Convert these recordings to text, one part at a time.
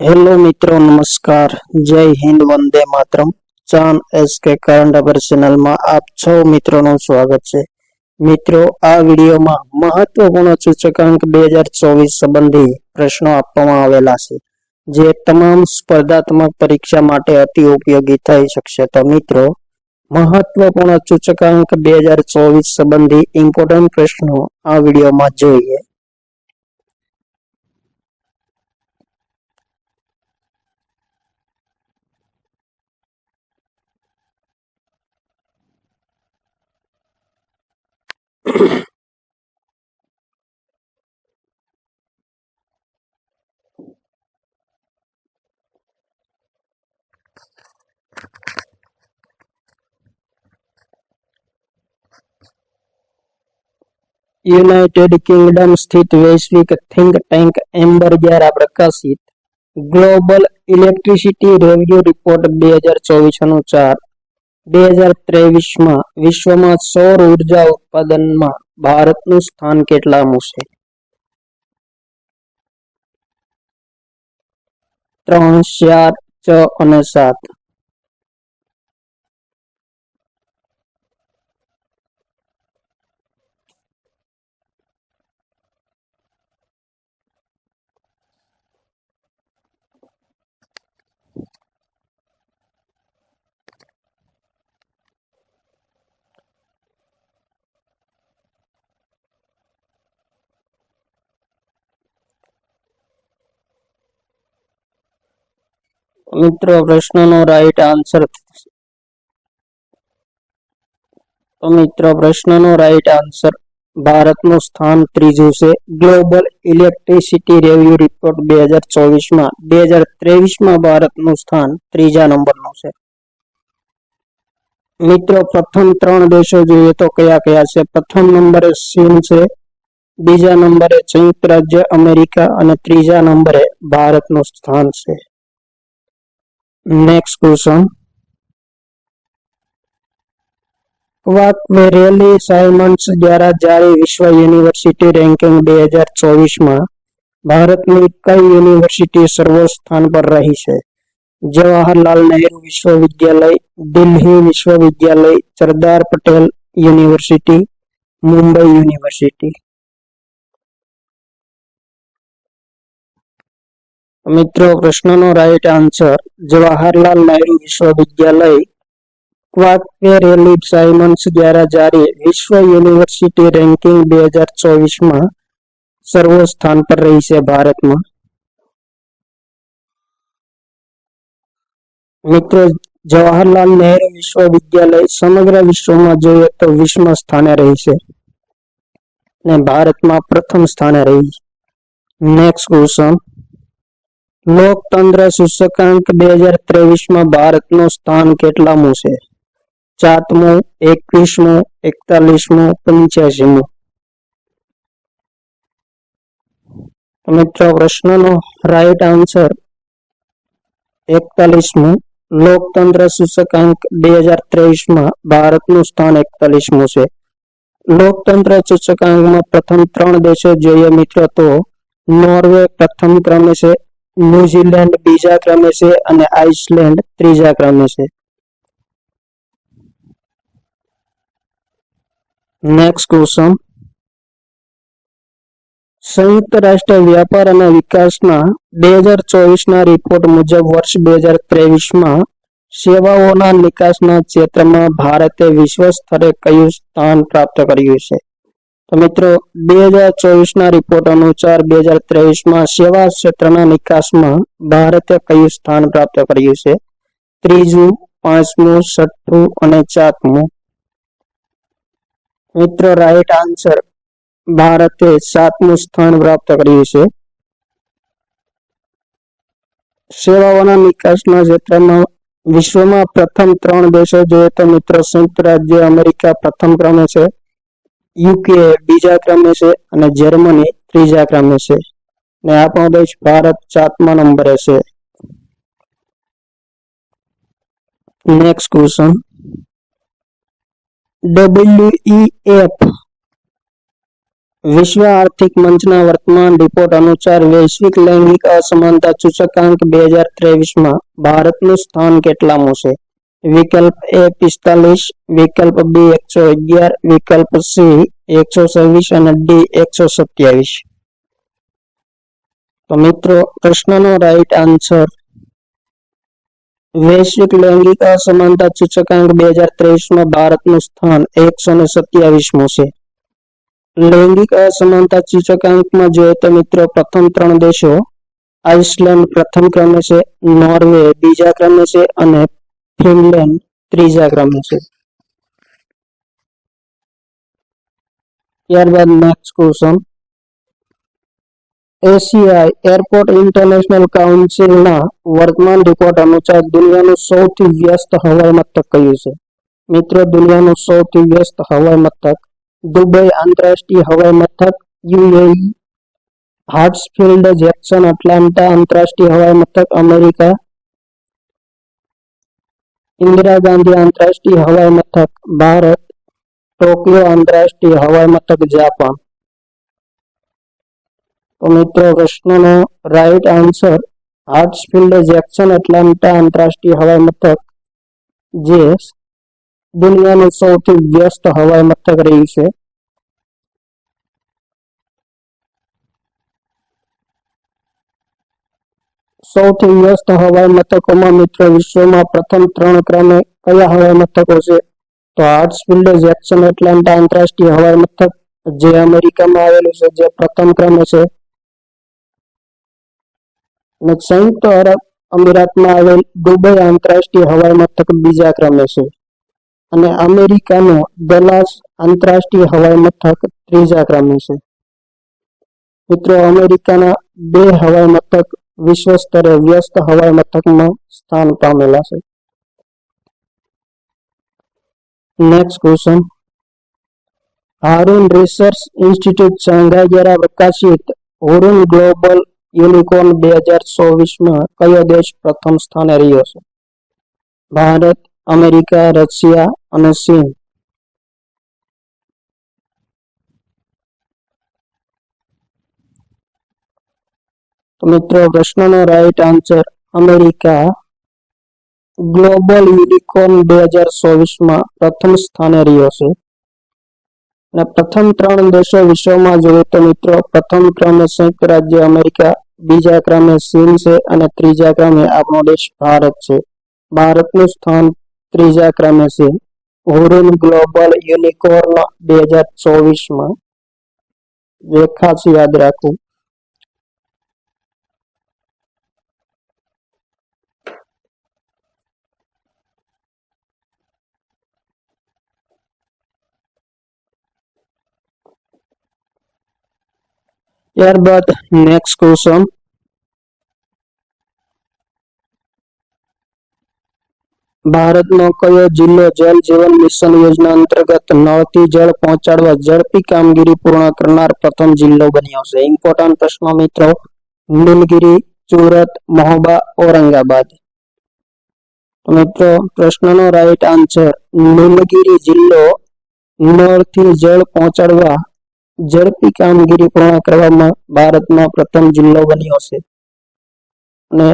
Hello मित्रों, नमस्कार। जय हिंद, वंदे मातरम। चांद एसके करंट अफेर चेनल में आप सौ मित्रों નું સ્વાગત છે। મિત્રો, આ વિડિયોમાં મહત્વપૂર્ણ સૂચકાંક 2024 સંબંધી પ્રશ્નો આપવામાં આવેલા છે, જે તમામ સ્પર્ધાત્મક પરીક્ષા માટે અતિ ઉપયોગી થઈ શકશે। તો મિત્રો, મહત્વપૂર્ણ સૂચકાંક 2024 સંબંધી ઇમ્પોર્ટન્ટ પ્રશ્નો આ વિડિયોમાં જોઈએ। यूनाइटेड किंगडम स्थित वैश्विक थिंक टैंक एम्बर द्वारा प्रकाशित ग्लोबल इलेक्ट्रिसिटी रिव्यू रिपोर्ट 2024 अनुसार 2023 में विश्व में सौर ऊर्जा उत्पादन में भारत નું સ્થાન કેટલામું છે? 3, 4, 6 અને 7। મિત્રો, પ્રશ્નનો રાઈટ આન્સર ભારતનું સ્થાન ત્રીજું છે। ગ્લોબલ ઇલેક્ટ્રિસિટી રિવ્યુ રિપોર્ટ 2024 માં 2023 માં ભારતનું સ્થાન ત્રીજા નંબરનું છે। મિત્રો, પ્રથમ ત્રણ દેશો જોઈએ તો કયા કયા છે? પ્રથમ નંબરે ચીન છે, બીજા નંબરે સંયુક્ત રાજ્ય અમેરિકા અને ત્રીજા નંબરે ભારતનું સ્થાન છે। नेक्स्ट क्वेश्चन, क्वाकमेरेली साइमंड्स द्वारा जारी विश्व यूनिवर्सिटी रैंकिंग 2024 में भारत में कई यूनिवर्सिटी सर्वोच्च पर रही है? जवाहरलाल नेहरू विश्वविद्यालय, दिल्ली विश्वविद्यालय, सरदार पटेल यूनिवर्सिटी, मुंबई यूनिवर्सिटी। मित्रों, प्रश्ननो राइट आंसर जवाहरलाल नेहरू विश्वविद्यालय क्वाकमेरेली साइमंड्स द्वारा जारी विश्व यूनिवर्सिटी रैंकिंग 2024 में सर्वोच्च स्थान पर रही है भारत में। मित्रों, जवाहरलाल नेहरू विश्वविद्यालय समग्र विश्व में જોઈએ તો 20મા સ્થાને રહી છે અને ભારતમાં પ્રથમ સ્થાને રહી છે। નેક્સ્ટ ક્વેશ્ચન, લોકતંત્ર સૂચકાંક 2023 માં ભારતનું સ્થાન કેટલામું છે? 7મું, 21મું, 41મું, 85મું? મિત્રો, પ્રશ્નનો રાઈટ આન્સર 41મું। લોકતંત્ર સૂચકાંક 2023 માં ભારતનું સ્થાન 41મું છે। લોકતંત્ર સૂચકાંકમાં પ્રથમ ત્રણ દેશો જોઈએ મિત્રો તો નોર્વે પ્રથમ ક્રમે છે, ન્યુઝીલેન્ડ બીજા ક્રમે છે અને આઇસલેન્ડ ત્રીજા ક્રમે છે। નેક્સ્ટ ક્વેશ્ચન, સંયુક્ત રાષ્ટ્ર વ્યાપાર અને વિકાસના 2024 ના રિપોર્ટ મુજબ વર્ષ 2023 માં સેવાઓના નિકાસના ક્ષેત્રમાં ભારતે વિશ્વ સ્તરે કયું સ્થાન પ્રાપ્ત કર્યું છે? તો મિત્રો, 2024 ના રિપોર્ટ અનુસાર 2023 માં સેવા ક્ષેત્રના નિકાસમાં ભારતે કયું સ્થાન પ્રાપ્ત કર્યું છે? ત્રીજું, પાંચમું, છઠ્ઠું અને સાતમું? મિત્રો, રાઈટ આન્સર ભારતે સાતમું સ્થાન પ્રાપ્ત કર્યું છે। સેવાઓના નિકાસના ક્ષેત્રમાં વિશ્વમાં પ્રથમ ત્રણ દેશો જોઈએ તો મિત્રો સંયુક્ત રાજ્ય અમેરિકા પ્રથમ ક્રમે છે, યુકે બીજા ક્રમે છે અને જર્મની ત્રીજા ક્રમે છે અને આપણો દેશ ભારત સાતમા નંબરે છે। નેક્સ્ટ ક્વેશ્ચન, WEF વિશ્વ આર્થિક મંચના વર્તમાન રિપોર્ટ અનુસાર વૈશ્વિક લૈંગિક અસમાનતા સૂચકાંક 2023માં ભારતનું સ્થાન કેટલામું છે? વિકલ્પ એ 45, વિકલ્પ બી 111, વિકલ્પ સી 126 અને ડી 127. તો મિત્રો પ્રશ્નનો રાઈટ આન્સર વૈશ્વિક લૈંગિક અસમાનતા સૂચકાંક 2023માં ભારતનું સ્થાન 127મું છે. લૈંગિક અસમાનતા સૂચકાંકમાં જોઈએ તો મિત્રો પ્રથમ 3 દેશો આઇસલેન્ડ પ્રથમ ક્રમે છે, નોર્વે બીજા ક્રમે છે અને ફિનલેન્ડ ત્રીજા ક્રમે છે. ત્યારબાદ નેક્સ્ટ ક્વેશ્ચન, એશિયાઈ એરપોર્ટ ઇન્ટરનેશનલ કાઉન્સિલના વર્તમાન રિપોર્ટ અનુસાર દુનિયાનું સૌથી વ્યસ્ત હવાઈ મથક કયું છે? મિત્રો દુનિયાનું સૌથી વ્યસ્ત હવાઈ મથક દુબઈ આંતરરાષ્ટ્રીય હવાઈ મથક, યુએઈ, હાર્ટ્સફિલ્ડ જેક્સન એટલાન્ટા આંતરરાષ્ટ્રીય હવાઈ મથક અમેરિકા, ઇન્દિરા ગાંધી આંતરરાષ્ટ્રીય હવાઈ મથક ભારત, ટોક્યો આંતરરાષ્ટ્રીય હવાઈ મથક જાપાન. તો મિત્રો પ્રશ્નનો રાઈટ આન્સર હાર્ટ્સફિલ્ડ જેક્સન એટલાન્ટા આંતરરાષ્ટ્રીય હવાઈ મથક જે દુનિયાનું સૌથી વ્યસ્ત હવાઈ મથક રહ્યું છે. સૌથી વ્યસ્ત હવાઈ મથકોમાં મિત્રો વિશ્વમાં પ્રથમ 3 ક્રમે કયા હવાઈ મથકો છે? તો હાર્ટ્સફિલ્ડ જેક્સન એટલાન્ટા આંતરરાષ્ટ્રીય હવાઈ મથક જે અમેરિકામાં આવેલું છે જે પ્રથમ ક્રમે છે, અને સંયુક્ત અરબ અમીરાતમાં આવેલ દુબઈ આંતરરાષ્ટ્રીય હવાઈ મથક બીજા ક્રમે છે, અને અમેરિકાનું ડલાસ આંતરરાષ્ટ્રીય હવાઈ મથક ત્રીજા ક્રમે છે. મિત્રો અમેરિકાના 2 હવાઈ મથક વિશ્વ સ્તરે વ્યસ્ત હવાઈ મથકમાં સ્થાન પામેલા છે. Next question, Haroon research institute Shanghai દ્વારા પ્રકાશિત હુરુન ગ્લોબલ યુનિકોર્ન 2024માં કયો દેશ પ્રથમ સ્થાને રહ્યો છે? ભારત, અમેરિકા, રશિયા અને ચીન. તો મિત્રો પ્રશ્નનો right answer America global unicorn 2024માં પ્રથમ સ્થાને રહ્યો છે. અને પ્રથમ 3 દેશો વિશ્વમાં જોઈએ તો મિત્રો પ્રથમ ક્રમે સંયુક્ત રાજ્ય અમેરિકા, બીજા ક્રમે ચીન છે અને ત્રીજા ક્રમે આપણો દેશ ભારત છે. ભારતનું સ્થાન ત્રીજા ક્રમે છે હુરુન ગ્લોબલ યુનિકોર્ન 2024માં, જે ખાસ યાદ રાખવું. ત્યારબાદ નેક્સ્ટ ક્વેશ્ચન, ભારતનો કયો જિલ્લો જલ જીવન મિશન યોજના અંતર્ગત નળથી જળ પહોંચાડવા ઝડપી કામગીરી પૂર્ણ કરનાર પ્રથમ જિલ્લો બન્યો છે? ઇમ્પોર્ટન્ટ પ્રશ્ન મિત્રો, નીલગિરી, સુરત, મહોબા, ઔરંગાબાદ. મિત્રો પ્રશ્નનો રાઈટ આન્સર નીલગિરી જિલ્લો નળથી જળ પહોંચાડવા ઝડપી કામગીરી પૂર્ણ કરવામાં ભારતનો પ્રથમ જિલ્લો બન્યો છે. અને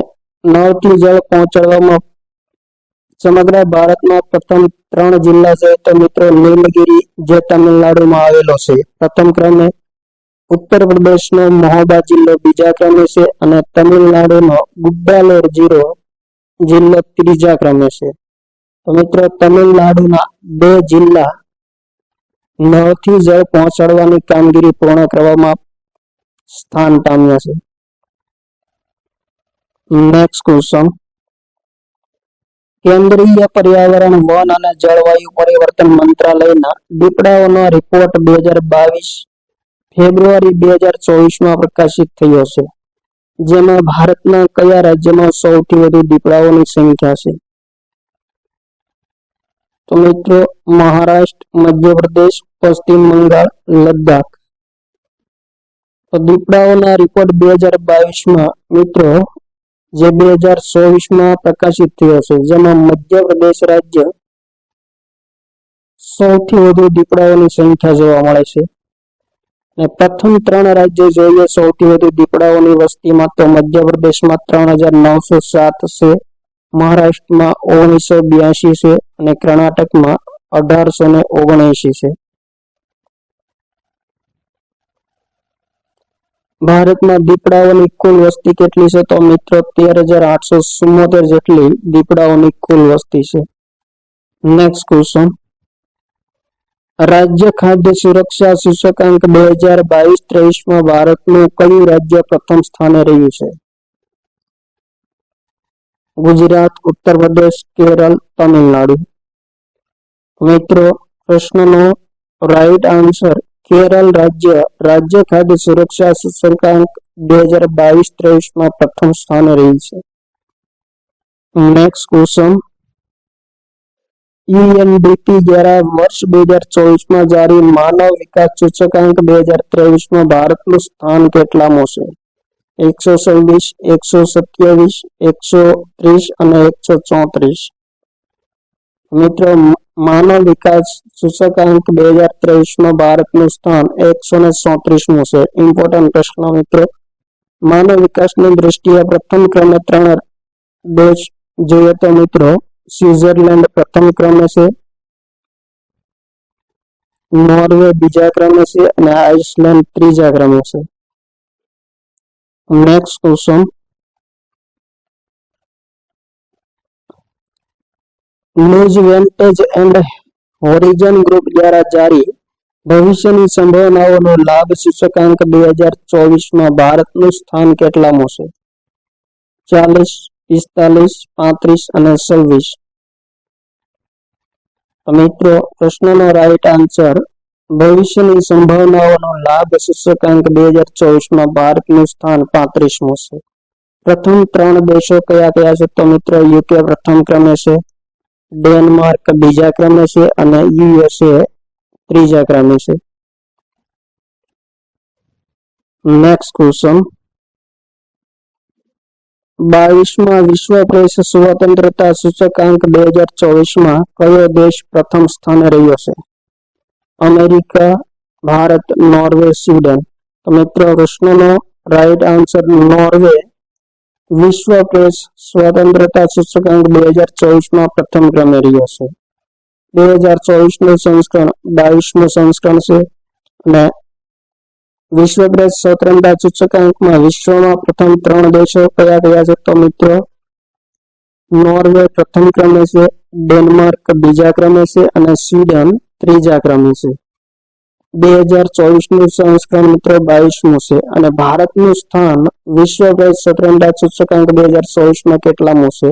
નળથી જળ પહોંચાડવામાં સમગ્ર ભારતમાં પ્રથમ 3 જિલ્લા છે તો મિત્રો નીલગિરી જે તમિલનાડુમાં આવેલો છે પ્રથમ ક્રમે, ઉત્તર પ્રદેશનો મહોબા જિલ્લો બીજા ક્રમે છે અને તમિલનાડુનો ગુડ્ડાલોર જિલ્લો ત્રીજા ક્રમે છે. તો મિત્રો તમિલનાડુના 2 જિલ્લા નળથી જળ પહોંચાડવાની કામગીરી પૂર્ણ કરવામાં સ્થાન પામ્યા છે. નેક્સ્ટ ક્વેશ્ચન, કેન્દ્રીય પર્યાવરણ, વન અને જળવાયુ પરિવર્તન મંત્રાલયના દીપડાઓનો રિપોર્ટ 2022 ફેબ્રુઆરી 2024માં પ્રકાશિત થયો છે, જેમાં ભારતના કયા રાજ્યમાં સૌથી વધુ દીપડાઓની સંખ્યા છે? તો મિત્રો મહારાષ્ટ્ર, મધ્યપ્રદેશ, પશ્ચિમ બંગાળ, લદ્દાખ. તો દીપડાઓના રિપોર્ટ 2022માં મિત્રો જે 2024માં પ્રકાશિત થયો છે, જેમાં મધ્યપ્રદેશ રાજ્ય સૌથી વધુ દીપડાઓની સંખ્યા જોવા મળે છે. અને પ્રથમ 3 રાજ્યો જોઈએ સૌથી વધુ દીપડાઓની વસ્તીમાં, તો મધ્યપ્રદેશમાં 3907 છે, મહારાષ્ટ્રમાં 1982 છે અને કર્ણાટકમાં 1879 છે. ભારતમાં દીપડાઓની કુલ વસ્તી કેટલી છે? તો મિત્રો 13,874 જેટલી દીપડાઓની કુલ વસ્તી છે. નેક્સ્ટ ક્વેશ્ચન, રાજ્ય ખાદ્ય સુરક્ષા સૂચકાંક 2022-23 ભારતનું કયું રાજ્ય પ્રથમ સ્થાને રહ્યું છે? ગુજરાત, ઉત્તર પ્રદેશ, કેરળ, તમિલનાડુ. મિત્રો પ્રશ્નનો રાઈટ આન્સર કેરળ રાજ્ય ખાદ્ય સુરક્ષા સૂચકાંક 2022-23 પ્રથમ સ્થાને રહ્યું છે. નેક્સ્ટ ક્વેશ્ચન, યુએનડીપી દ્વારા વર્ષ 2024 જારી માનવ વિકાસ સૂચકાંક 2023 ભારતનું સ્થાન કેટલામું છે? 126, 127, 130 અને 134. મિત્રો માનવ વિકાસ સૂચકાંક 2023 ભારતનું સ્થાન 134મું છે. ઇમ્પોર્ટન્ટ પ્રશ્ન મિત્રો, માનવ વિકાસની દ્રષ્ટિએ પ્રથમ ક્રમે 3 દેશ જોઈએ તો મિત્રો સ્વિટ્ઝરલેન્ડ પ્રથમ ક્રમે છે, નોર્વે બીજા ક્રમે છે અને આઇસલેન્ડ ત્રીજા ક્રમે છે. Next question, news vantage and horizon group દ્વારા જારી ભવિષ્યની સંભાવનાઓનો લાભ સૂચકાંક 2024 ભારતનું સ્થાન કેટલામું છે? 40, 45, 35 અને 26. મિત્રો પ્રશ્નનો રાઈટ આન્સર ભવિષ્યની સંભાવનાઓનો લાભ સૂચકાંક 2024 ભારતનું સ્થાન 35મું છે. પ્રથમ 3 દેશો કયા કયા છે? તો મિત્રો યુકે પ્રથમ ક્રમે છે, ડેનમાર્ક બીજા ક્રમે છે અને યુએસએ ત્રીજા ક્રમે છે. નેક્સ્ટ ક્વેશ્ચન, 22મા વિશ્વ પ્રેસ સ્વતંત્રતા સૂચકાંક 2024 કયો દેશ પ્રથમ સ્થાને રહ્યો છે? America, Bharat, Norway, Sweden. તો મિત્રો પ્રશ્નનો રાઈટ આન્સર નોર્વે વિશ્વ પ્રેસ સ્વતંત્રતા સૂચકાંક 2024 પ્રથમ ક્રમે રહ્યો છે. 2024નું સંસ્કરણ 22મું સંસ્કરણ છે અને વિશ્વ પ્રેસ સ્વતંત્રતા સૂચકાંકમાં વિશ્વમાં પ્રથમ 3 દેશો કયા કયા છે? તો મિત્રો નોર્વે પ્રથમ ક્રમે છે, ડેનમાર્ક બીજા ક્રમે છે અને સ્વીડન ત્રીજા ક્રમે છે. 2024નું સંસ્કરણ મિત્રો 22મું છે અને ભારતનું સ્થાન વિશ્વ પ્રેસ સ્વતંત્રતા સૂચકાંક 2024 કેટલામું છે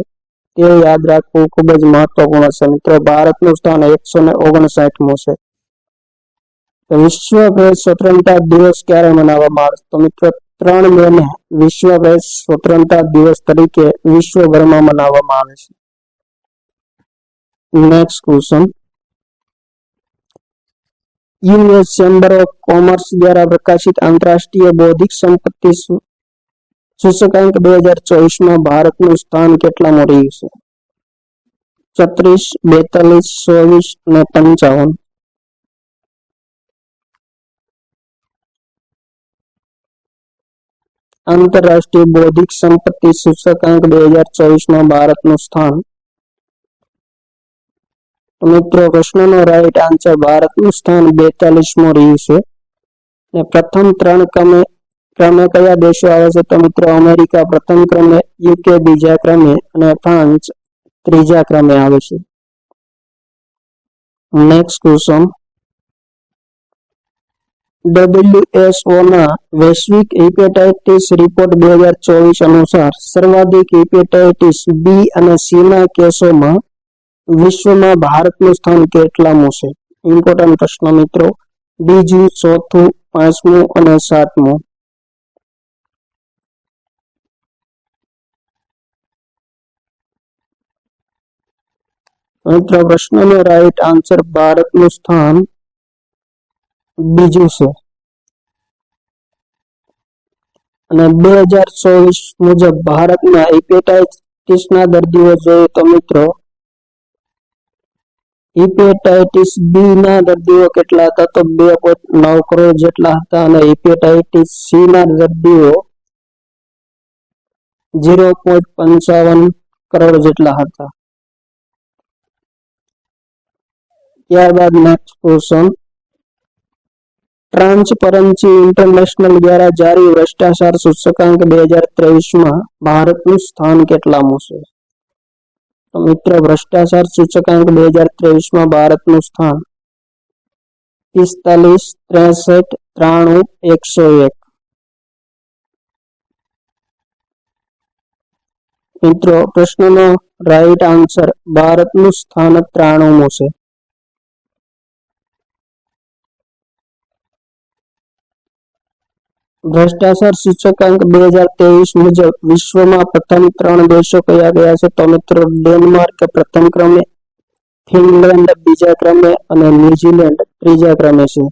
તે યાદ રાખવું ખૂબ જ મહત્વપૂર્ણ છે. મિત્રો ભારતનું સ્થાન 159મું છે. વિશ્વ પ્રેસ સ્વતંત્રતા દિવસ ક્યારે મનાવવામાં આવે? તો મિત્રો 3 મેને વિશ્વ પ્રેસ સ્વતંત્રતા દિવસ તરીકે વિશ્વભરમાં મનાવવામાં આવે છે. Next question, US chamber of commerce દ્વારા પ્રકાશિત આંતરરાષ્ટ્રીય બૌદ્ધિક સંપત્તિ સૂચકાંક 2024 ભારતનું સ્થાન કેટલામું રહ્યું છે? 36, 42, 24 અને 55. આંતરરાષ્ટ્રીય બૌદ્ધિક સંપત્તિ સૂચકાંક 2024 ભારતનું સ્થાન. મિત્રો પ્રશ્નનો રાઈટ આન્સર ભારતનું સ્થાન 42મું રહ્યું છે. અને પ્રથમ 3 ક્રમે કયા દેશો આવે છે? તો મિત્રો અમેરિકા પ્રથમ ક્રમે, યુકે બીજા ક્રમે અને ફ્રાન્સ ત્રીજા ક્રમે આવે છે. નેક્સ્ટ ક્વેશ્ચન, WHO ના વૈશ્વિક હિપેટાઇટિસ રિપોર્ટ 2024 અનુસાર સર્વાધિક હિપેટાઇટિસ બી અને સી ના કેસોમાં વિશ્વમાં ભારતનું સ્થાન કેટલામું છે? ઇમ્પોર્ટન્ટ પ્રશ્ન મિત્રો, બીજું, ચોથું, 5મું અને 7મું. મિત્રો પ્રશ્નનો રાઈટ આન્સર ભારતનું સ્થાન બીજું છે. અને 2024 મુજબ ભારતના હિપેટાઇટિસના દર્દીઓ જોઈએ તો મિત્રો હિપેટાઇટિસ બી ના દર્દીઓ કેટલા હતા? તો 2.9 કરોડ જેટલા હતા અને હિપેટાઇટિસ સી ના દર્દીઓ 0.55 કરોડ જેટલા હતા. ત્યારબાદ નેક્સ્ટ ક્વેશ્ચન, ટ્રાન્સપરન્સી ઇન્ટરનેશનલ દ્વારા જારી ભ્રષ્ટાચાર સૂચકાંક 2023માં ભારતનું સ્થાન કેટલામું છે? તો મિત્રો ભ્રષ્ટાચાર સૂચકાંક 2023માં ભારતનું સ્થાન 45, 63, 93, 101. મિત્રો પ્રશ્નનો રાઈટ આન્સર ભારતનું સ્થાન 93મું છે. ભ્રષ્ટાચાર સૂચકાંક 2023 મુજબ વિશ્વમાં પ્રથમ 3 દેશો કયા કયા છે? તો મિત્રો ડેનમાર્ક પ્રથમ ક્રમે, ફિનલેન્ડ બીજા ક્રમે અને ન્યુઝીલેન્ડ ત્રીજા ક્રમે છે.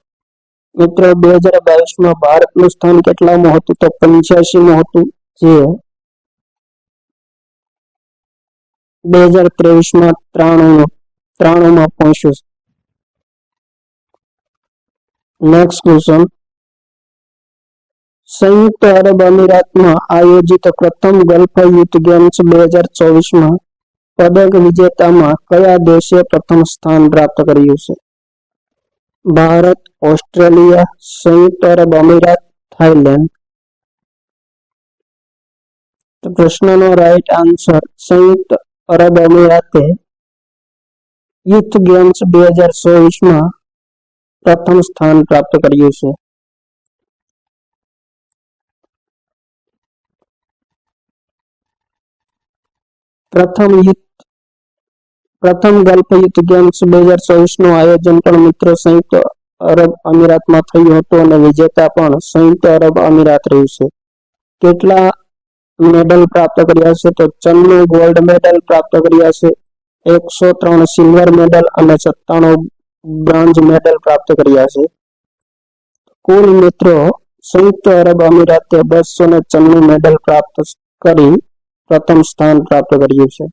મિત્રો 2022માં ભારતનું સ્થાન કેટલામું હતું? તો 85મું હતું, જે 2023માં 93માં પહોંચ્યું. નેક્સ્ટ ક્વેશ્ચન, સંયુક્ત અરબ અમીરાતમાં આયોજિત પ્રથમ ગલ્ફ યુથ ગેમ્સ 2024માં પદક વિજેતામાં કયા દેશે પ્રથમ સ્થાન પ્રાપ્ત કર્યું છે? ભારત, ઓસ્ટ્રેલિયા, સંયુક્ત અરબ અમીરાત, થાઈલેન્ડ. તો પ્રશ્નનો રાઈટ આન્સર સંયુક્ત અરબ અમીરાતે યુથ ગેમ્સ 2024માં પ્રથમ સ્થાન પ્રાપ્ત કર્યું છે. પ્રથમ ગલ્ફ યુથ ગેમ્સ 2024નું આયોજન પણ મિત્રો સંયુક્ત અરબ અમીરાતમાં થયું હતું અને વિજેતા પણ સંયુક્ત અરબ અમીરાત રહ્યું છે. કેટલા મેડલ પ્રાપ્ત કર્યા છે? તો 94 ગોલ્ડ મેડલ પ્રાપ્ત કર્યા છે, 103 સિલ્વર મેડલ અને 97 બ્રોન્ઝ મેડલ પ્રાપ્ત કર્યા છે. કુલ મિત્રો સંયુક્ત અરબ અમીરાતે 294 મેડલ પ્રાપ્ત કરી પ્રથમ સ્થાન પ્રાપ્ત કર્યું છે.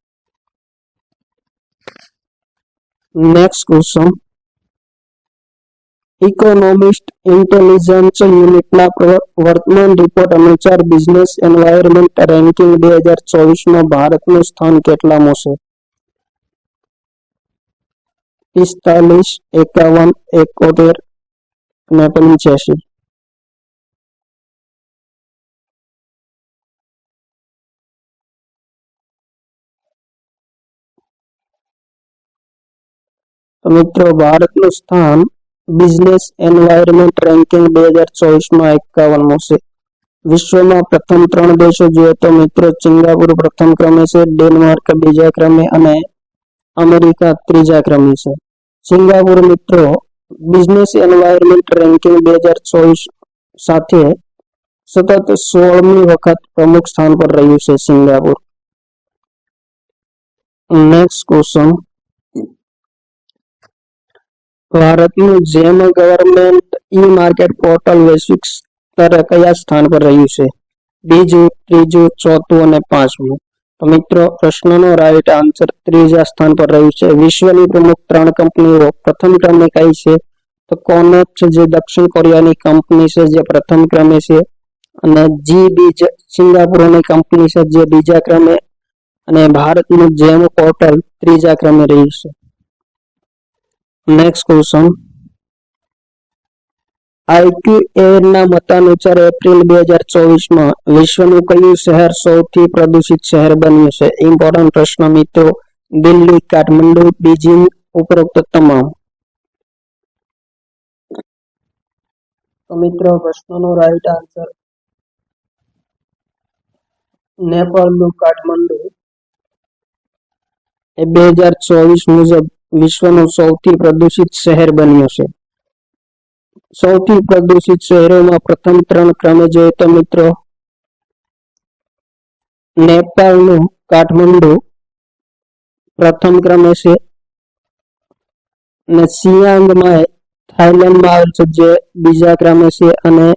નેક્સ્ટ ક્વેશ્ચન, ઇકોનોમિસ્ટ ઇન્ટેલિજન્સ યુનિટના વર્તમાન રિપોર્ટ અનુસાર બિઝનેસ એન્વાયરમેન્ટ રેન્કિંગ 2024માં ભારતનું સ્થાન કેટલામું છે? 45, 51, 71 અને 85. તો મિત્રો ભારતનું સ્થાન બિઝનેસ એન્વાયરમેન્ટ રેન્કિંગ 2024માં 51મું છે. વિશ્વમાં પ્રથમ 3 દેશો જોઈએ તો મિત્રો સિંગાપુર પ્રથમ ક્રમે છે, ડેનમાર્ક બીજા ક્રમે અને અમેરિકા ત્રીજા ક્રમે છે. સિંગાપુર મિત્રો બિઝનેસ એન્વાયરમેન્ટ રેન્કિંગ 2024 સાથે સતત 16મી વખત પ્રમુખ સ્થાન પર રહ્યું છે સિંગાપુર. નેક્સ્ટ ક્વેશ્ચન, ભારતનું જેમ ગવર્મેન્ટ ઈ માર્કેટ પોર્ટલ વૈશ્વિક સ્તરે કયા સ્થાન પર રહ્યું છે? બીજું, ત્રીજું, ચોથું અને પાંચમું. તો મિત્રો પ્રશ્નનો રાઈટ આન્સર ત્રીજા સ્થાન પર રહ્યું છે. વિશ્વની પ્રમુખ 3 કંપનીઓ પ્રથમ ક્રમે કઈ છે? તો કોનેપ જે દક્ષિણ કોરિયાની કંપની છે જે પ્રથમ ક્રમે છે, અને જીબીજ સિંગાપુરની કંપની છે જે બીજા ક્રમે, અને ભારતનું જેમ પોર્ટલ ત્રીજા ક્રમે રહ્યું છે. નેક્સ્ટ ક્વેશ્ચન, આઈક્યુએના મતાનુસાર એપ્રિલ 2024માં વિશ્વનું કયું શહેર સૌથી પ્રદૂષિત શહેર બન્યું છે? ઇમ્પોર્ટન્ટ પ્રશ્ન મિત્રો. દિલ્હી, કાઠમંડુ, બીજિંગ, ઉપરોક્ત તમામ. તો મિત્રો પ્રશ્નનો રાઈટ આન્સર નેપાળનું કાઠમંડુ એ 2024 મુજબ વિશ્વનું સૌથી પ્રદૂષિત શહેર બન્યું છે. સૌથી પ્રદૂષિત શહેરોમાં પ્રથમ 3 ક્રમે જોઈએ તો મિત્રો નેપાળનું કાઠમંડુ પ્રથમ ક્રમે છે, અને સિયાંગમાં થાઈલેન્ડમાં આવેલ છે જે બીજા ક્રમે છે, અને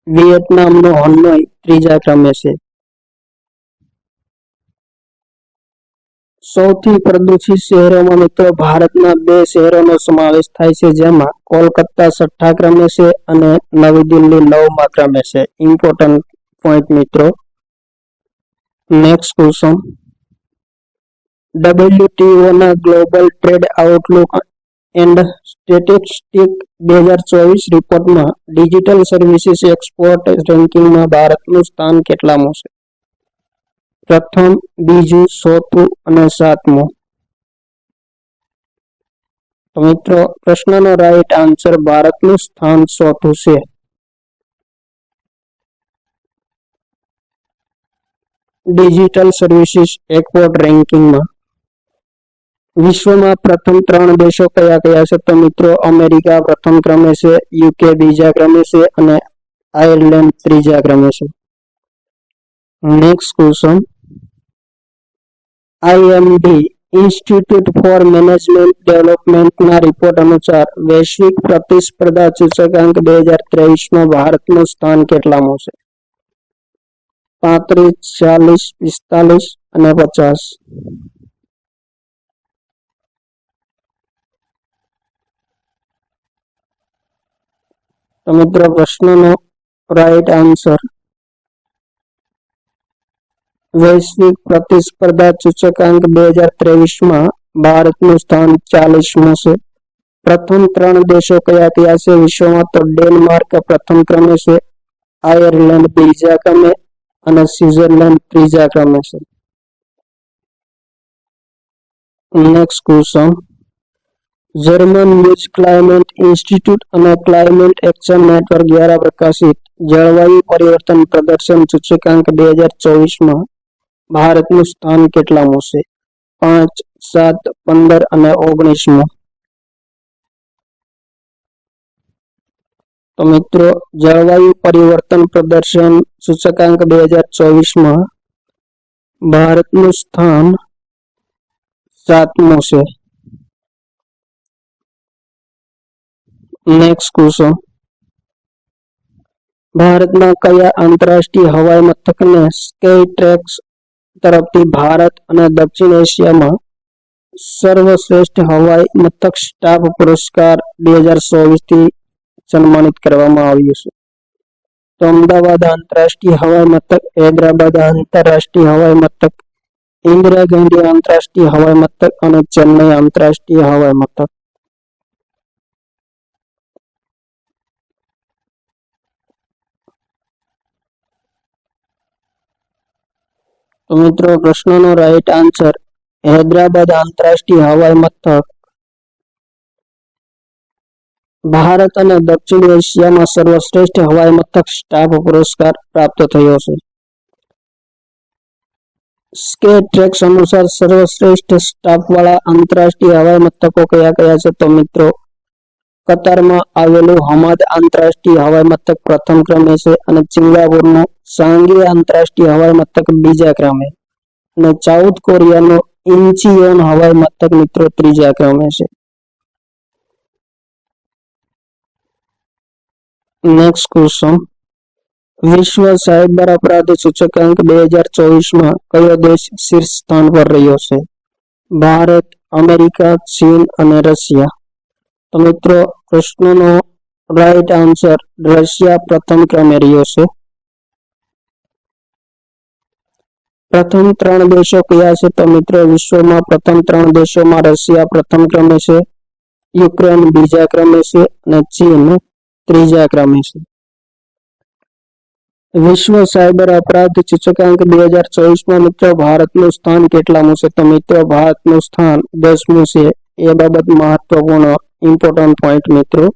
વિયેતનામનો હનોઈ ત્રીજા ક્રમે છે. સૌથી પ્રદૂષિત શહેરોમાં મિત્રો ભારતના 2 શહેરોનો સમાવેશ થાય છે, જેમાં કોલકાતા 6થા ક્રમે છે અને નવી દિલ્હી 9મા ક્રમે છે. ઇમ્પોર્ટન્ટ પોઈન્ટ મિત્રો. Next question. WTO ના global trade Outlook and statistic 2024 રિપોર્ટમાં ડિજિટલ સર્વિસીસ એક્સપોર્ટ રેન્કિંગમાં ભારતનું સ્થાન કેટલામું છે? પ્રથમ, બીજું, ચોથું અને સાતમું. તો મિત્રો પ્રશ્નનો રાઈટ આન્સર ભારતનું સ્થાન ચોથું છે. ડિજિટલ સર્વિસીસ એક્સપોર્ટ રેન્કિંગમાં વિશ્વમાં પ્રથમ 3 દેશો કયા કયા છે? તો મિત્રો અમેરિકા પ્રથમ ક્રમે છે, યુકે બીજા ક્રમે છે અને આયર્લેન્ડ ત્રીજા ક્રમે છે. Next question. IMD institute for management ડેવલપમેન્ટના રિપોર્ટ અનુસાર વૈશ્વિક પ્રતિસ્પર્ધા સૂચકાંક 2023માં ભારતનું સ્થાન કેટલામું છે? 35, 40, 45 અને 50. તો મિત્રો પ્રશ્નનો રાઈટ આન્સર વૈશ્વિક પ્રતિસ્પર્ધા સૂચકાંક 2023માં ભારતનું સ્થાન 40મું છે. પ્રથમ 3 દેશો કયા કયા છે વિશ્વમાં? તો ડેનમાર્ક પ્રથમ ક્રમે છે, આયર્લેન્ડ બીજા ક્રમે અને સ્વિટ્ઝરલેન્ડ ત્રીજા ક્રમે છે. Next question. German news climate institute અને ક્લાઇમેટ એક્શન નેટવર્ક દ્વારા પ્રકાશિત જળવાયુ પરિવર્તન પ્રદર્શન સૂચકાંક 2024માં ભારતનું સ્થાન કેટલામું છે? 5, 7, 15 અને 19મું. તો મિત્રો જળવાયુ પરિવર્તન પ્રદર્શન સૂચકાંક 2024માં ભારતનું સ્થાન 7મું છે. Next question. ભારતના કયા આંતરરાષ્ટ્રીય હવાઈ મથકને સ્કાયટ્રેક્સ તરફથી ભારત અને દક્ષિણ એશિયામાં સર્વશ્રેષ્ઠ હવાઈ મથક સ્ટાફ પુરસ્કાર 2024થી સન્માનિત કરવામાં આવ્યું છે? તો અમદાવાદ આંતરરાષ્ટ્રીય હવાઈ મથક, હૈદરાબાદ આંતરરાષ્ટ્રીય હવાઈ મથક, ઇન્દિરા ગાંધી આંતરરાષ્ટ્રીય હવાઈ મથક અને ચેન્નઈ આંતરરાષ્ટ્રીય હવાઈ મથક. તો મિત્રો પ્રશ્નનો રાઈટ આન્સર હૈદરાબાદ આંતરરાષ્ટ્રીય હવાઈ મથક ભારત અને દક્ષિણ એશિયામાં સર્વશ્રેષ્ઠ હવાઈ મથક સ્ટાફ પુરસ્કાર પ્રાપ્ત થયો છે. સ્કાયટ્રેક્સ અનુસાર સર્વશ્રેષ્ઠ સ્ટાફવાળા આંતરરાષ્ટ્રીય હવાઈ મથકો કયા કયા છે? તો મિત્રો કતારમાં આવેલું હમાદ આંતરરાષ્ટ્રીય હવાઈ મથક પ્રથમ ક્રમે છે અને સિંગાપુરનું સાંગી આંતરરાષ્ટ્રીય હવાઈ મથક બીજા ક્રમે અને સાઉથ કોરિયાનું ઇન્ચિયોન હવાઈ મથક મિત્રો ત્રીજા ક્રમે છે. Next question. વિશ્વ સાયબર અપરાધ સૂચકાંક 2024માં કયો દેશ શીર્ષ સ્થાન પર રહ્યો છે? ભારત, અમેરિકા, ચીન અને રશિયા. તો મિત્રો પ્રશ્નનો રાઈટ આન્સર રશિયા પ્રથમ ક્રમે રહ્યો છે. પ્રથમ 3 દેશો કયા છે? તો મિત્રો વિશ્વમાં પ્રથમ 3 દેશોમાં રશિયા પ્રથમ ક્રમે છે, યુક્રેન બીજા ક્રમે છે અને ચીન ત્રીજા ક્રમે છે. વિશ્વ સાયબર અપરાધ સૂચકાંક 2024માં મિત્રો ભારતનું સ્થાન કેટલામું છે? તો મિત્રો ભારતનું સ્થાન 10મું છે. એ બાબત મહત્વપૂર્ણ ઇમ્પોર્ટન્ટ પોઈન્ટ મિત્રો.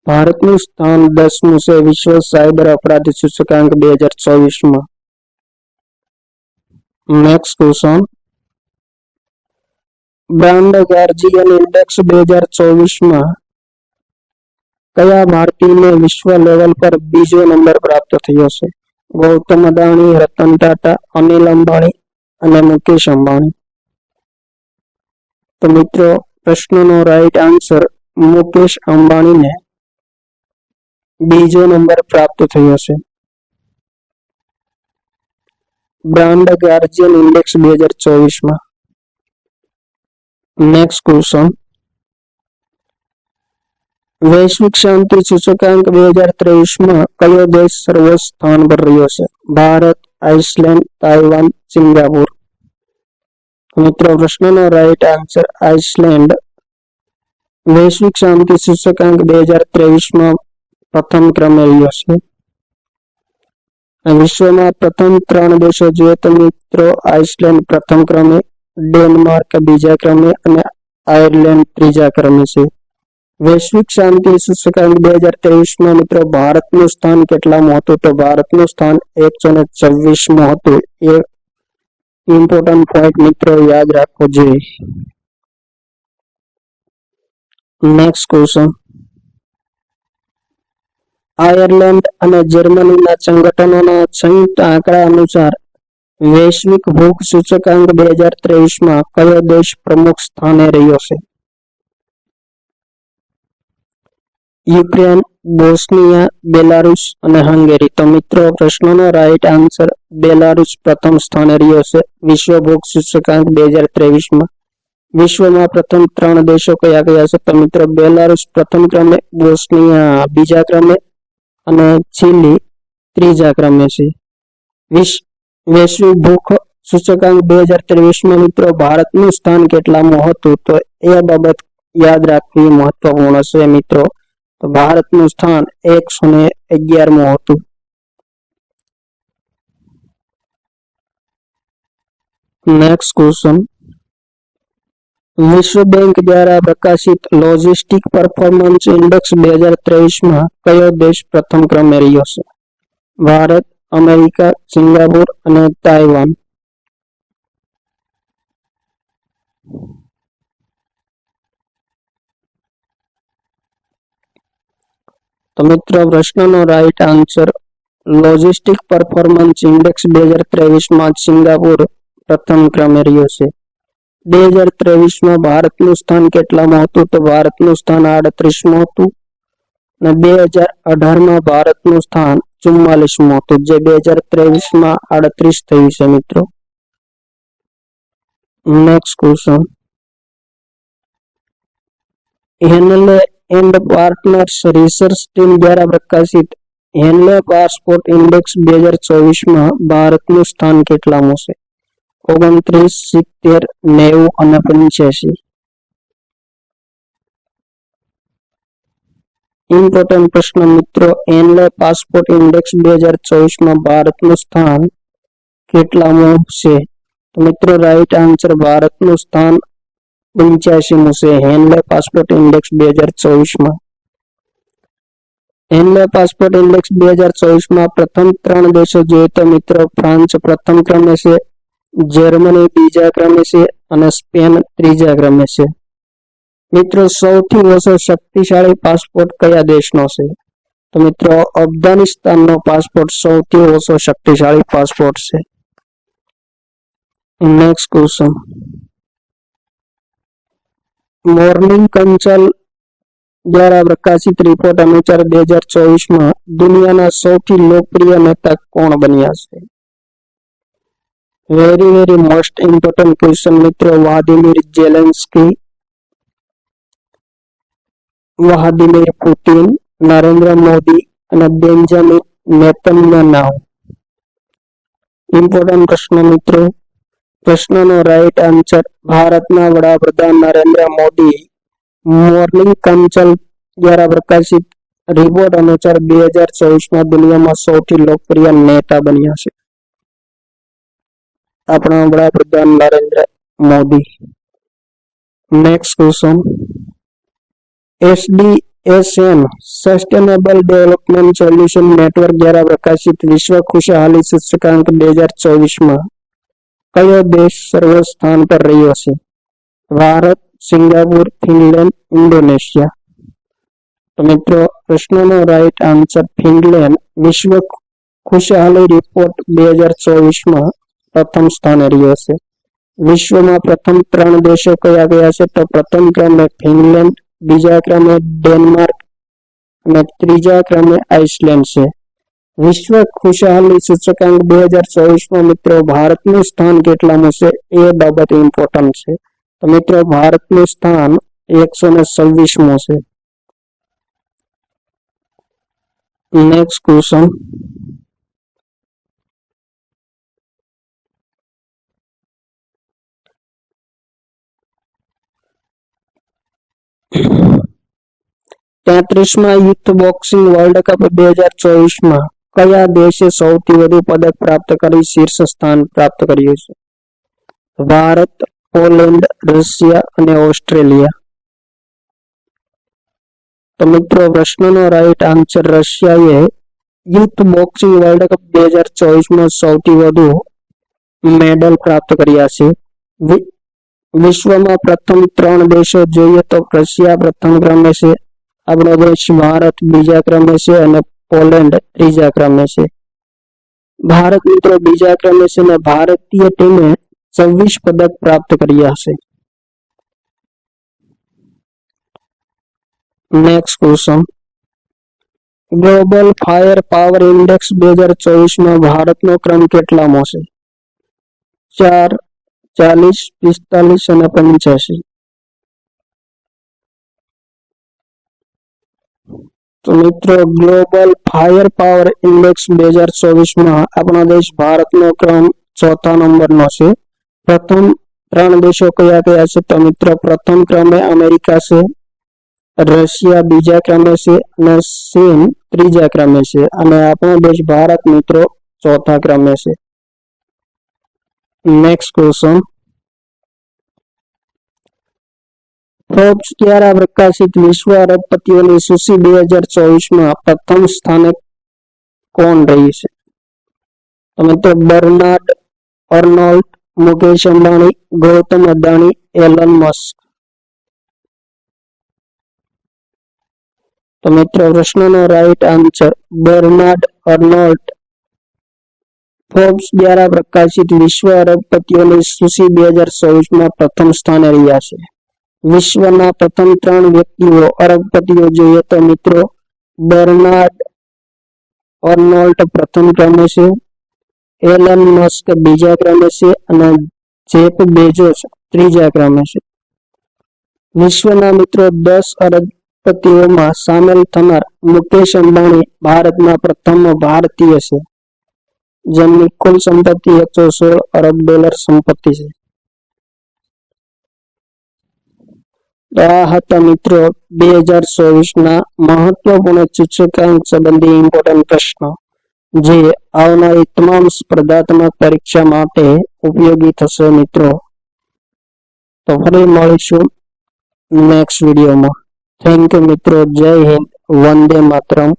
ભારતનું સ્થાન 10મું છે વિશ્વ સાયબર અપરાધ સૂચકાંક 2024માં. Next question. Brand guardian index 2024માં કયા ભારતીયને વિશ્વ લેવલ પર બીજો નંબર પ્રાપ્ત થયો છે? ગૌતમ અદાણી, રતન ટાટા, અનિલ અંબાણી અને મુકેશ અંબાણી. તો મિત્રો પ્રશ્નનો રાઈટ આન્સર મુકેશ અંબાણીને બીજો નંબર પ્રાપ્ત થયો છે. બ્રાન્ડ ગાર્જિયન ઇન્ડેક્સ 2024માં. નેક્સ્ટ ક્વેશ્ચન, વૈશ્વિક શાંતિ સૂચકાંક 2023માં કયો દેશ સર્વોચ્ચ સ્થાન પર રહ્યો છે? Bharat, Iceland, Taiwan, Singapore. મિત્રો પ્રશ્નનો રાઈટ આન્સર આઇસલેન્ડ વૈશ્વિક શાંતિ સૂચકાંક 2023માં પ્રથમ ક્રમે રહ્યો છે. વિશ્વમાં પ્રથમ 3 દેશો જોઈએ તો મિત્રો આઇસલેન્ડ પ્રથમ ક્રમે, ડેનમાર્ક બીજા ક્રમે અને આયર્લેન્ડ ત્રીજા ક્રમે છે. વૈશ્વિક શાંતિ સૂચકાંક 2023માં મિત્રો ભારતનું સ્થાન કેટલામું હતું? તો ભારતનું સ્થાન 124મું હતું. એ ઇમ્પોર્ટન્ટ પોઈન્ટ મિત્રો યાદ રાખવો જોઈએ. નેક્સ્ટ ક્વેશ્ચન, આયર્લેન્ડ અને જર્મનીના સંગઠનોના સંયુક્ત આંકડા અનુસાર વૈશ્વિક ભૂખ સૂચકાંક 2023માં કયો દેશ પ્રમુખ સ્થાને રહ્યો છે? યુક્રેન, બોસ્નિયા, બેલારુસ અને હંગેરી. તો મિત્રો પ્રશ્નનો રાઈટ આન્સર બેલારુસ પ્રથમ સ્થાને રહ્યો છે વિશ્વ ભૂખ સૂચકાંક 2023માં. વિશ્વમાં પ્રથમ 3 દેશો કયા કયા છે? તો મિત્રો બેલારુસ પ્રથમ ક્રમે, બોસ્નિયા બીજા ક્રમે અને ચીલી ત્રીજા ક્રમે છે. વૈશ્વિક ભૂખ સૂચકાંક 2023માં મિત્રો ભારતનું સ્થાન કેટલામું હતું? તો એ બાબત યાદ રાખવી મહત્વપૂર્ણ છે મિત્રો. તો ભારતનું સ્થાન 111મું હતું. નેક્સ્ટ ક્વેશ્ચન, વિશ્વ બેંક દ્વારા પ્રકાશિત લોજિસ્ટિક પરફોર્મન્સ ઇન્ડેક્સ 2023માં કયો દેશ પ્રથમ ક્રમે રહ્યો છે? ભારત, અમેરિકા, સિંગાપુર અને તાઇવાન. તો મિત્રો પ્રશ્નનો right answer logistic performance index 2023માં સિંગાપુર પ્રથમ ક્રમે રહ્યો છે. 2023માં ભારતનું સ્થાન કેટલામાં હતું? તો ભારતનું સ્થાન 38મું હતું અને 2018માં ભારતનું સ્થાન 44મું હતું, જે 2023માં 38 થયું છે મિત્રો. Next question, Henley and partners research team દ્વારા પ્રકાશિત હેનલે પાસપોર્ટ ઇન્ડેક્સ 2024માં ભારતનું સ્થાન કેટલામું છે? 29, 70, 90 અને 85. ઇમ્પોર્ટન્ટ પ્રશ્ન મિત્રો, હેનલે પાસપોર્ટ ઇન્ડેક્સ 2024માં ભારતનું સ્થાન કેટલામું છે? તો મિત્રો રાઈટ આન્સર ભારતનું સ્થાન 85મું છે હેનલે પાસપોર્ટ ઇન્ડેક્સ 2024માં. હેનલે પાસપોર્ટ ઇન્ડેક્સ 2024માં પ્રથમ 3 દેશો જોઈએ તો મિત્રો ફ્રાન્સ પ્રથમ ક્રમે છે, જર્મની બીજા ક્રમે છે અને સ્પેન ત્રીજા ક્રમે છે. મિત્રો સૌથી ઓછો શક્તિશાળી પાસપોર્ટ કયા દેશનો છે? તો મિત્રો અફઘાનિસ્તાનનો પાસપોર્ટ સૌથી ઓછો શક્તિશાળી પાસપોર્ટ છે. નેક્સ્ટ ક્વેશ્ચન, મોર્નિંગ કન્સલ્ટ દ્વારા પ્રકાશિત રિપોર્ટ અનુસાર 2024માં દુનિયાના સૌથી લોકપ્રિય નેતા કોણ બન્યા છે? વેરી મોસ્ટ ઇમ્પોર્ટન્ટ ક્વેશ્ચન મિત્રો. Vladimir Zelensky, Vladimir Putin, Narendra Modi અને બેન્જામિન નેતન્યાહુ. ઇમ્પોર્ટન્ટ પ્રશ્ન મિત્રો. પ્રશ્નનો રાઈટ આન્સર ભારતના વડાપ્રધાન નરેન્દ્ર મોદી મોર્નિંગ કન્સલ્ટ દ્વારા પ્રકાશિત રિપોર્ટ અનુસાર 2024માં દુનિયામાં સૌથી લોકપ્રિય નેતા બન્યા છે આપણા વડાપ્રધાન Narendra Modi. Next question, SDSN sustainable development solution network દ્વારા પ્રકાશિત વિશ્વ ખુશહાલી સૂચકાંક 2024માં કયો દેશ સર્વોચ્ચ સ્થાન પર રહ્યો છે? Bharat, Singapore, Finland, Indonesia. તો મિત્રો પ્રશ્નનો રાઈટ આન્સર ફિનલેન્ડ વિશ્વ ખુશહાલી રિપોર્ટ 2024માં પ્રથમ સ્થાને રહ્યો છે. વિશ્વમાં પ્રથમ 3 દેશો કયા કયા છે? તો પ્રથમ ક્રમે ફિનલેન્ડ, બીજા ક્રમે ડેનમાર્ક અને ત્રીજા ક્રમે આઇસલેન્ડ છે. વિશ્વ ખુશહાલી સૂચકાંક 2024માં મિત્રો ભારતનું સ્થાન કેટલામું છે એ બાબત ઇમ્પોર્ટન્ટ છે. તો મિત્રો ભારતનું સ્થાન 126મું છે. Next question. તેત્રીસમાં યુથ બોક્સિંગ વર્લ્ડ કપ 2024માં કયા દેશે સૌથી વધુ પદક પ્રાપ્ત કરી શીર્ષ સ્થાન પ્રાપ્ત કર્યું છે? ભારત, પોલેન્ડ, રશિયા અને ઓસ્ટ્રેલિયા. તો મિત્રો પ્રશ્નનો રાઈટ આન્સર રશિયાએ યુથ બોક્સિંગ વર્લ્ડ કપ 2024માં સૌથી વધુ મેડલ પ્રાપ્ત કર્યા છે. વિશ્વમાં પ્રથમ 3 દેશો જોઈએ તો રશિયા પ્રથમ ક્રમે છે, આપણો દેશ ભારત બીજા ક્રમે છે અને પોલેન્ડ ત્રીજા ક્રમે છે. ભારત મિત્રો બીજા ક્રમે છે અને ભારતીય ટીમે 26 પદક પ્રાપ્ત કર્યા છે. Next question. Global fire power index 2024માં ભારતનો ક્રમ કેટલામો છે? 4, 40, 45 અને 85. તો મિત્રો ગ્લોબલ ફાયર પાવર ઇન્ડેક્સ 2024માં આપણો દેશ ભારતનો ક્રમ 4થા નંબરનો છે. પ્રથમ 3 દેશો કયા કયા છે? તો મિત્રો પ્રથમ ક્રમે અમેરિકા છે, રશિયા બીજા ક્રમે છે અને ચીન ત્રીજા ક્રમે છે અને આપણો દેશ ભારત મિત્રો 4થા ક્રમે છે. Next question. ફોર્બ્સ દ્વારા પ્રકાશિત વિશ્વ અરબપતિઓની સૂચિ 2024માં પ્રથમ સ્થાને કોણ રહી છે? તો મિત્રો Bernard Arnault, Mukesh Ambani, Gautam Adani, Elon Musk. તો મિત્રો પ્રશ્નનો right answer Bernard Arnault Forbes દ્વારા પ્રકાશિત વિશ્વ અરબપતિઓની સૂચિ 2024માં પ્રથમ સ્થાને રહ્યા છે. વિશ્વના પ્રથમ 3 વ્યક્તિઓ અરબપતિઓ જોઈએ તો મિત્રો બર્નાર્ડ અર્નોલ્ટ પ્રથમ ક્રમે છે, એલન મસ્ક બીજા ક્રમે છે અને જેફ બેઝોસ ત્રીજા ક્રમે છે. વિશ્વના મિત્રો 10 અરબપતિઓમાં સામેલ થનાર મુકેશ અંબાણી ભારતના પ્રથમ ભારતીય છે, જેમની કુલ સંપત્તિ $116 અરબ સંપત્તિ છે. આ હતા મિત્રો 2024ના મહત્વપૂર્ણ સૂચકાંક સંબંધી ઇમ્પોર્ટન્ટ પ્રશ્નો, જે આવનારી તમામ સ્પર્ધાત્મક પરીક્ષા માટે ઉપયોગી થશે મિત્રો. તો ફરી મળીશું નેક્સ્ટ વિડીયોમાં. થેન્ક યુ મિત્રો. જય હિન્દ. વંદે માતરમ.